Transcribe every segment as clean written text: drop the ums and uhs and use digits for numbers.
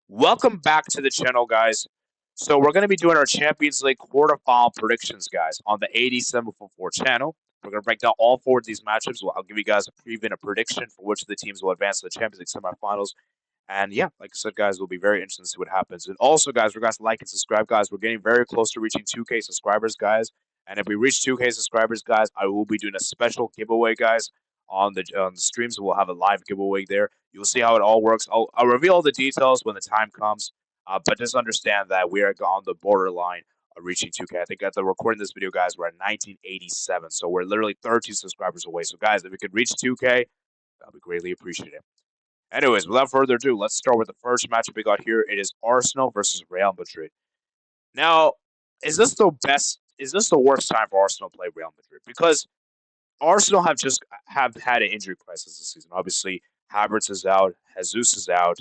Welcome back to the channel, guys. So we're going to be doing our Champions League quarterfinal predictions, guys, on the 8744 channel. We're going to break down all four of these matchups. I'll give you guys a preview and a prediction for which of the teams will advance to the Champions League semifinals. And yeah, like I said, guys, it'll be very interesting to see what happens. And also, guys, we're guys to like and subscribe, guys. We're getting very close to reaching 2K subscribers, guys. And if we reach 2K subscribers, guys, I will be doing a special giveaway, guys, on the streams. We'll have a live giveaway there. You'll see how it all works. I'll reveal all the details when the time comes. But just understand that we are on the borderline of reaching 2K. I think at the recording this video, guys, we're at 1987. So we're literally 13 subscribers away. So, guys, if we could reach 2K, that'll be greatly appreciated. Anyways, without further ado, let's start with the first matchup we got here. It is Arsenal versus Real Madrid. Now, is this the best? Is this the worst time for Arsenal to play Real Madrid? Because Arsenal have had an injury crisis this season. Obviously, Havertz is out, Jesus is out,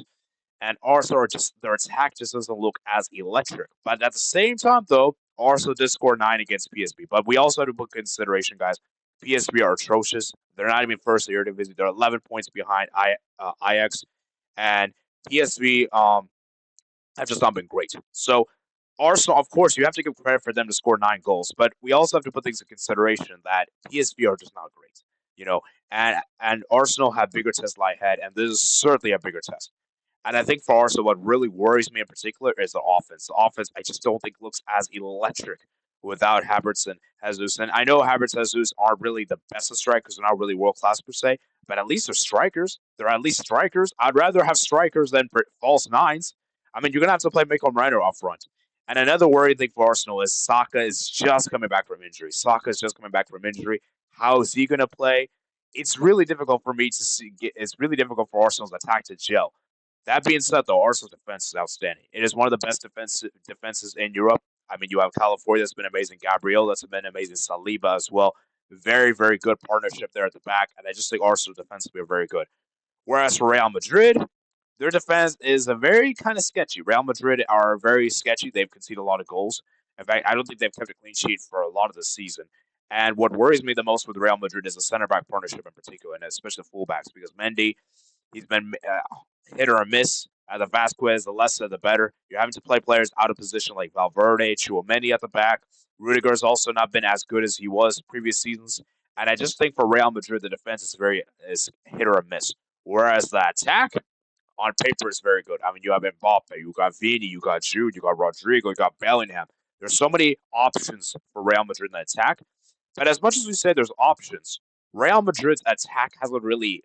and Arsenal are just their attack just doesn't look as electric. But at the same time, though, Arsenal did score 9 against PSV. But we also have to put consideration, guys. PSV are atrocious. They're not even first in the Eredivisie. They're 11 points behind Ajax, and PSV have just not been great. So Arsenal, of course, you have to give credit for them to score 9 goals, but we also have to put things in consideration that PSV are just not great, you know, and Arsenal have bigger tests lie ahead, and this is certainly a bigger test. And I think for Arsenal, what really worries me in particular is the offense. The offense, I just don't think looks as electric without Havertz and Jesus. And I know Havertz and Jesus aren't really the best of strikers; they're not really world class per se, but at least they're strikers. They're at least strikers. I'd rather have strikers than false nines. I mean, you're gonna have to play Mikel Merino up front. And another worrying thing for Arsenal is Saka is just coming back from injury. Saka is just coming back from injury. How is he going to play? It's really difficult for me to see. It's really difficult for Arsenal's attack to gel. That being said, though, Arsenal's defense is outstanding. It is one of the best defenses in Europe. I mean, you have California that's been amazing, Gabriel that's been amazing, Saliba as well. Very, very good partnership there at the back, and I just think Arsenal's defense will be very good. Whereas for Real Madrid, their defense is a very kind of sketchy. Real Madrid are very sketchy. They've conceded a lot of goals. In fact, I don't think they've kept a clean sheet for a lot of the season. And what worries me the most with Real Madrid is the center back partnership in particular, and especially the fullbacks, because Mendy, he's been hit or miss. The Vasquez, the less the better. You're having to play players out of position like Valverde, Chouameni at the back. Rudiger's also not been as good as he was previous seasons. And I just think for Real Madrid, the defense is hit or miss. Whereas the attack, on paper is very good. I mean, you have Mbappe, you got Vini, you got Jude, you got Rodrigo, you got Bellingham. There's so many options for Real Madrid in the attack. But as much as we say there's options, Real Madrid's attack hasn't really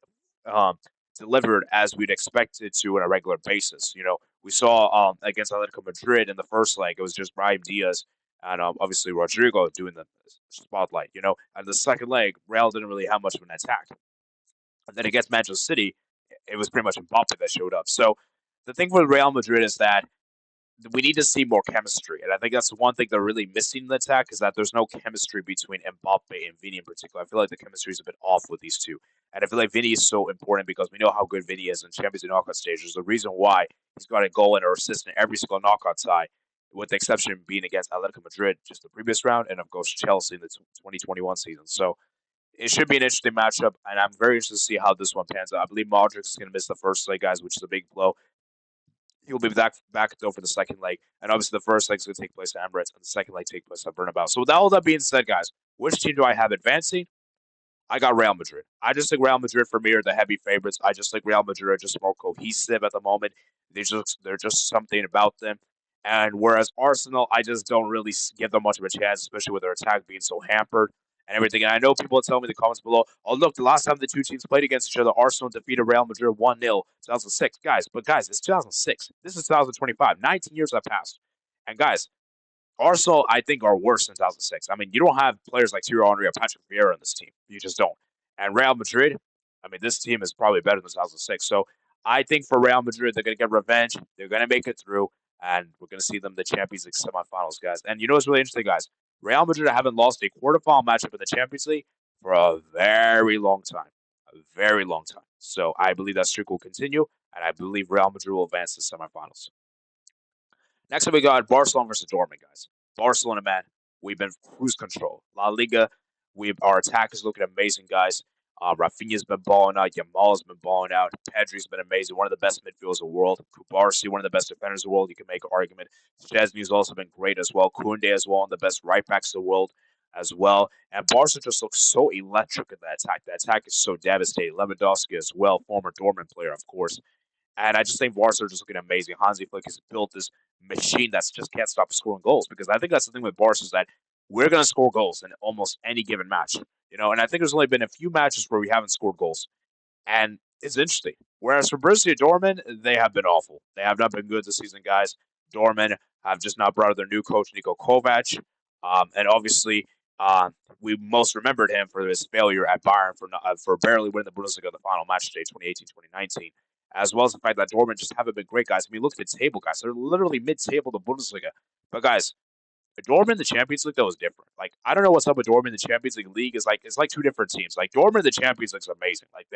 um, delivered as we'd expect it to on a regular basis. You know, we saw against Atletico Madrid in the first leg, it was just Brahim Diaz and obviously Rodrigo doing the spotlight. You know, and the second leg, Real didn't really have much of an attack. And then against Manchester City, it was pretty much Mbappe that showed up. So the thing with Real Madrid is that we need to see more chemistry, and I think that's the one thing they're really missing in the attack is that there's no chemistry between Mbappe and Vini in particular. I feel like the chemistry is a bit off with these two, and I feel like Vini is so important because we know how good Vini is in Champions League knockout stages. The reason why he's got a goal and an assist in every single knockout tie, with the exception of being against Atletico Madrid just the previous round, and of course Chelsea in the 2021 season. So it should be an interesting matchup, and I'm very interested to see how this one pans out. I believe Modric is going to miss the first leg, guys, which is a big blow. He'll be back though for the second leg, and obviously the first leg is going to take place at Emirates, and the second leg take place at Bernabeu. So with all that being said, guys, which team do I have advancing? I got Real Madrid. I just think Real Madrid for me are the heavy favorites. I just think Real Madrid are just more cohesive at the moment. They're just something about them. And whereas Arsenal, I just don't really give them much of a chance, especially with their attack being so hampered and everything. And I know people tell me in the comments below, oh, look, the last time the two teams played against each other, Arsenal defeated Real Madrid 1-0, 2006. Guys, it's 2006. This is 2025. 19 years have passed. And guys, Arsenal, I think, are worse than 2006. I mean, you don't have players like Thierry Henry or Patrick Vieira in this team. You just don't. And Real Madrid, I mean, this team is probably better than 2006. So I think for Real Madrid, they're going to get revenge. They're going to make it through, and we're going to see them in the Champions League semifinals, guys. And you know what's really interesting, guys? Real Madrid haven't lost a quarterfinal matchup in the Champions League for a very long time. A very long time. So I believe that streak will continue, and I believe Real Madrid will advance to semifinals. Next up, we got Barcelona versus Dortmund, guys. Barcelona, man, we've been cruise control. La Liga, our attack is looking amazing, guys. Rafinha's been balling out. Yamal's been balling out. Pedri's been amazing. One of the best midfielders in the world. Kubarsi, one of the best defenders in the world. You can make an argument. Szczesny's also been great as well. Koundé as well, one of the best right backs in the world as well. And Barca just looks so electric in that attack. That attack is so devastating. Lewandowski as well, former Dortmund player, of course. And I just think Barca are just looking amazing. Hansi Flick has built this machine that just can't stop scoring goals, because I think that's the thing with Barca is that we're going to score goals in almost any given match. And I think there's only been a few matches where we haven't scored goals. And it's interesting. Whereas for Borussia Dortmund, they have been awful. They have not been good this season, guys. Dortmund have just not brought out their new coach, Niko Kovac. And obviously, we most remembered him for his failure at Bayern for barely winning the Bundesliga the final match day, 2018-2019, as well as the fact that Dortmund just haven't been great, guys. I mean, look at the table, guys. They're literally mid-table the Bundesliga. But, guys, Dortmund in the Champions League, though, is different. Like, I don't know what's up with Dortmund in the Champions League. Is like, it's like two different teams. Like, Dortmund in the Champions League is amazing. Like,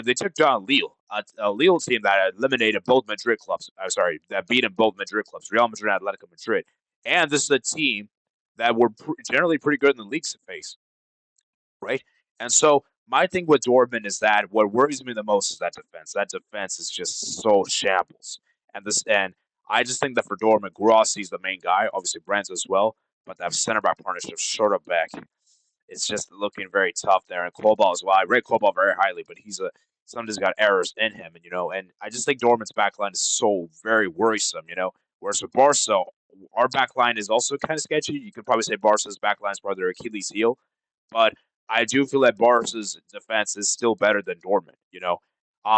they took down Lille, a Lille team that eliminated both Madrid clubs. That beat both Madrid clubs, Real Madrid and Atletico Madrid. And this is a team that were generally pretty good in the league phase, right? And so my thing with Dortmund is that what worries me the most is that defense. That defense is just so shambles. And I just think that for Dortmund, Grossi is the main guy, obviously Brandt as well, but that center back partnership, short of back, it's just looking very tough there. And Kobal as well. I rate Kobal very highly, but somebody's got errors in him, and I just think Dortmund's back line is so very worrisome. Whereas with Barca, our back line is also kind of sketchy. You could probably say Barca's back line is probably their Achilles heel, but I do feel that Barca's defense is still better than Dortmund.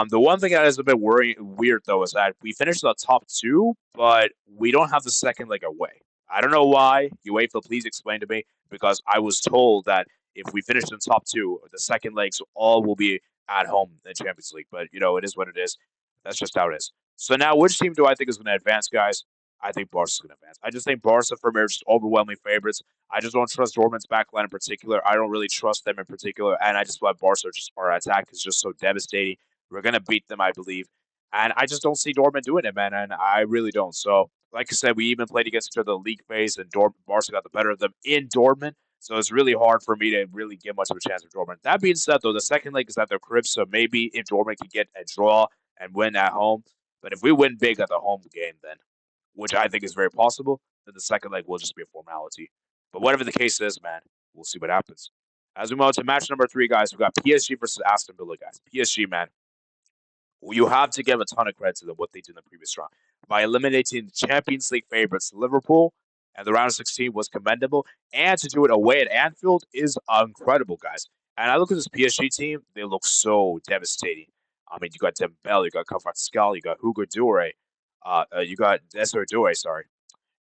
The one thing that is a bit weird though is that we finished the top two, but we don't have the second leg away. I don't know why. UEFA, please explain to me, because I was told that if we finish in top two, the second legs all will be at home in the Champions League. But it is what it is. That's just how it is. So now, which team do I think is going to advance, guys? I think Barca's going to advance. I just think Barca for me are just overwhelming favorites. I just don't trust Dortmund's backline in particular. I don't really trust them in particular, and I just feel like Barca our attack is just so devastating. We're gonna beat them, I believe, and I just don't see Dortmund doing it, man. And I really don't. So, like I said, we even played against each other in the league phase, and Barca got the better of them in Dortmund. So it's really hard for me to really give much of a chance for Dortmund. That being said, though, the second leg is at their crib, so maybe if Dortmund can get a draw and win at home, but if we win big at the home game, then, which I think is very possible, then the second leg will just be a formality. But whatever the case is, man, we'll see what happens. As we move on to match number 3, guys, we've got PSG versus Aston Villa, guys. PSG, man, you have to give a ton of credit to them what they did in the previous round by eliminating the Champions League favorites Liverpool, and the round of 16 was commendable. And to do it away at Anfield is incredible, guys. And I look at this PSG team; they look so devastating. I mean, you got Dembele, you got Kvaratskhelia, you got Hugo Dure, you got Desiree Dure, sorry.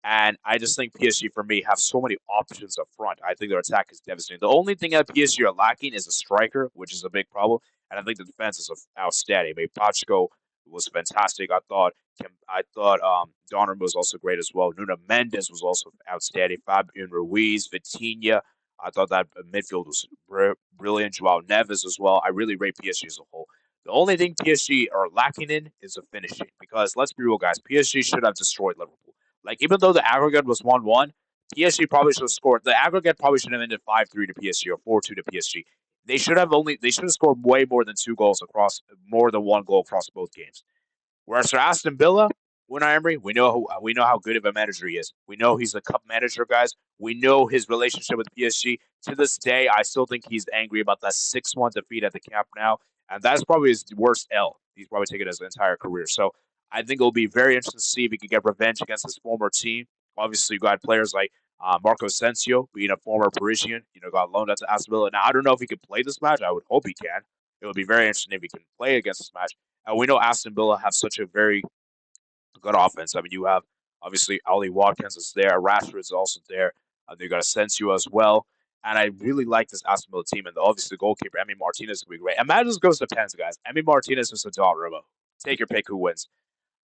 And I just think PSG, for me, have so many options up front. I think their attack is devastating. The only thing that PSG are lacking is a striker, which is a big problem. And I think the defense is outstanding. I mean, Pacheco was fantastic. I thought Donnarumma was also great as well. Nuno Mendes was also outstanding. Fabian Ruiz, Vitinha. I thought that midfield was brilliant. Joao Neves as well. I really rate PSG as a whole. The only thing PSG are lacking in is the finishing. Because let's be real, guys, PSG should have destroyed Liverpool. Like, even though the aggregate was 1-1, PSG probably should have scored. The aggregate probably should have ended 5-3 to PSG or 4-2 to PSG. They should have scored way more than 2 goals across, more than 1 goal across both games. Whereas for Aston Villa, Unai Emery, we know how good of a manager he is. We know he's a cup manager, guys. We know his relationship with PSG. To this day, I still think he's angry about that 6-1 defeat at the Camp Nou, and that's probably his worst L. He's probably taken his entire career. So I think it'll be very interesting to see if he can get revenge against his former team. Obviously, you got players like Marco Asensio, being a former Parisian, got loaned out to Aston Villa. Now, I don't know if he can play this match. I would hope he can. It would be very interesting if he can play against this match. And we know Aston Villa have such a very good offense. I mean, you have, obviously, Ollie Watkins is there. Rashford is also there. You got Asensio as well. And I really like this Aston Villa team. And obviously, the goalkeeper, Emi Martinez, will be great. Imagine this goes to pens, guys. Emi Martinez versus Donnarumma. Take your pick who wins.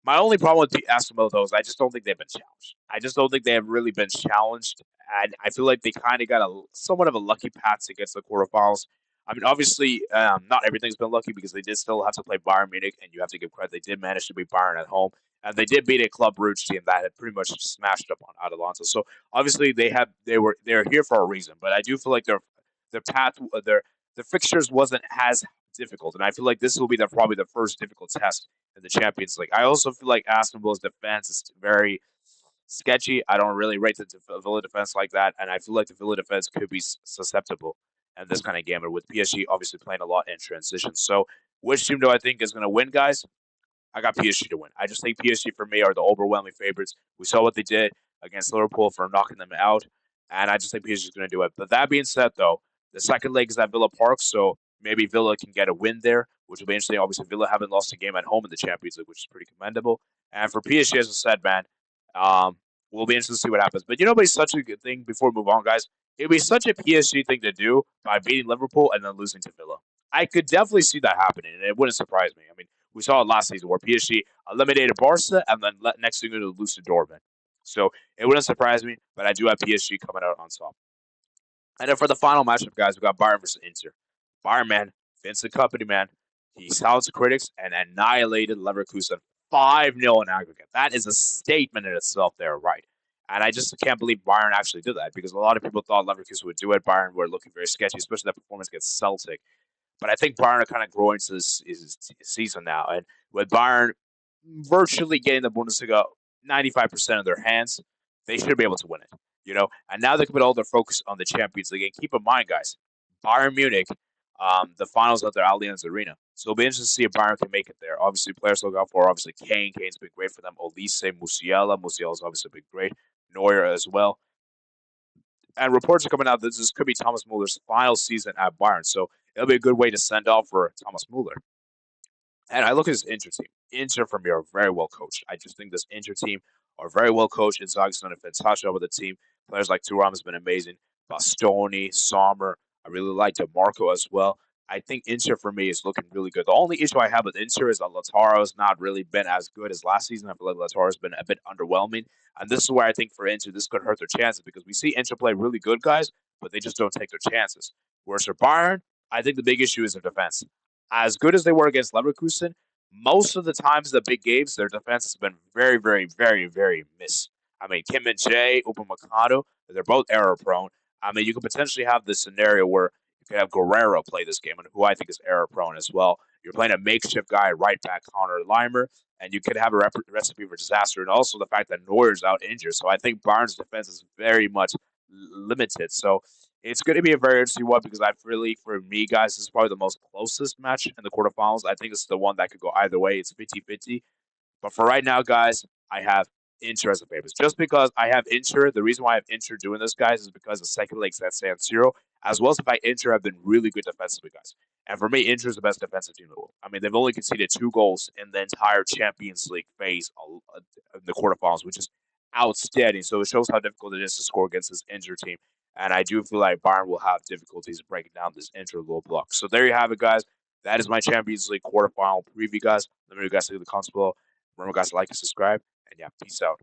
My only problem with the Aston Villa, though, is I just don't think they've been challenged. I just don't think they have really been challenged. And I feel like they kind of got somewhat of a lucky path to get to the quarterfinals. I mean, obviously, not everything's been lucky because they did still have to play Bayern Munich, and you have to give credit. They did manage to beat Bayern at home, and they did beat a Club Brugge team that had pretty much smashed up on Atalanta. So obviously, they're here for a reason. But I do feel like their path, the fixtures wasn't as difficult, and I feel like this will be probably the first difficult test in the Champions League. I also feel like Aston Villa's defense is very sketchy. I don't really rate the Villa defense like that, and I feel like the Villa defense could be susceptible in this kind of game. And with PSG obviously playing a lot in transition, so which team do I think is going to win, guys? I got PSG to win. I just think PSG for me are the overwhelming favorites. We saw what they did against Liverpool for knocking them out, and I just think PSG is going to do it. But that being said, though, the second leg is at Villa Park, so maybe Villa can get a win there, which will be interesting. Obviously, Villa haven't lost a game at home in the Champions League, which is pretty commendable. And for PSG, as I said, man, um, we'll be interested to see what happens. But it'd be such a good thing before we move on, guys. It'd be such a PSG thing to do by beating Liverpool and then losing to Villa. I could definitely see that happening, and it wouldn't surprise me. I mean, we saw it last season where PSG eliminated Barca and then next thing to lose to Dortmund. So it wouldn't surprise me, but I do have PSG coming out on top. And then for the final matchup, guys, we got Bayern versus Inter. Bayern, man, Vincent Company, man, he silenced critics and annihilated Leverkusen 5-0 in aggregate. That is a statement in itself there, right? And I just can't believe Bayern actually did that because a lot of people thought Leverkusen would do it. Bayern were looking very sketchy, especially that performance against Celtic. But I think Bayern are kind of growing to this season now. And with Bayern virtually getting the Bundesliga 95% of their hands, they should be able to win it. And now they can put all their focus on the Champions League. And keep in mind, guys, Bayern Munich, the finals at their Allianz Arena. So it'll be interesting to see if Bayern can make it there. Obviously, players to look out for. Obviously, Kane. Kane's been great for them. Olise, Musiala. Musiala's obviously been great. Neuer as well. And reports are coming out that this could be Thomas Muller's final season at Bayern. So it'll be a good way to send off for Thomas Muller. And I look at this Inter team. Inter for me are very well coached. I just think this Inter team are very well coached. Inzaghi's done a fantastic job with the team. Players like Thuram has been amazing. Bastoni, Sommer. I really like DeMarco as well. I think Inter for me is looking really good. The only issue I have with Inter is that Lautaro has not really been as good as last season. I feel like Lautaro has been a bit underwhelming. And this is where I think for Inter, this could hurt their chances because we see Inter play really good guys, but they just don't take their chances. Whereas for Bayern, I think the big issue is their defense. As good as they were against Leverkusen, most of the times the big games, their defense has been very, very, very, very miss. I mean, Kim and Jay, Upamecano, they're both error prone. I mean, you could potentially have this scenario where you could have Guerrero play this game, and who I think is error prone as well. You're playing a makeshift guy right back, Connor Limer, and you could have a recipe for disaster. And also the fact that Neuer's out injured. So I think Bayern's defense is very much limited. So it's going to be a very interesting one because for me, guys, this is probably the most closest match in the quarterfinals. I think it's the one that could go either way. It's 50-50. But for right now, guys, I have Inter as a favorite. Just because I have Inter, the reason why I have Inter doing this, guys, is because the second leg's at San Siro, as well as the fact Inter have been really good defensively, guys. And for me, Inter is the best defensive team in the world. I mean, they've only conceded 2 goals in the entire Champions League phase in the quarterfinals, which is outstanding. So it shows how difficult it is to score against this Inter team. And I do feel like Bayern will have difficulties breaking down this Inter low block. So there you have it, guys. That is my Champions League quarterfinal preview, guys. Let me know you guys think of the comments below. Remember, guys, to like and subscribe. And yeah, peace out.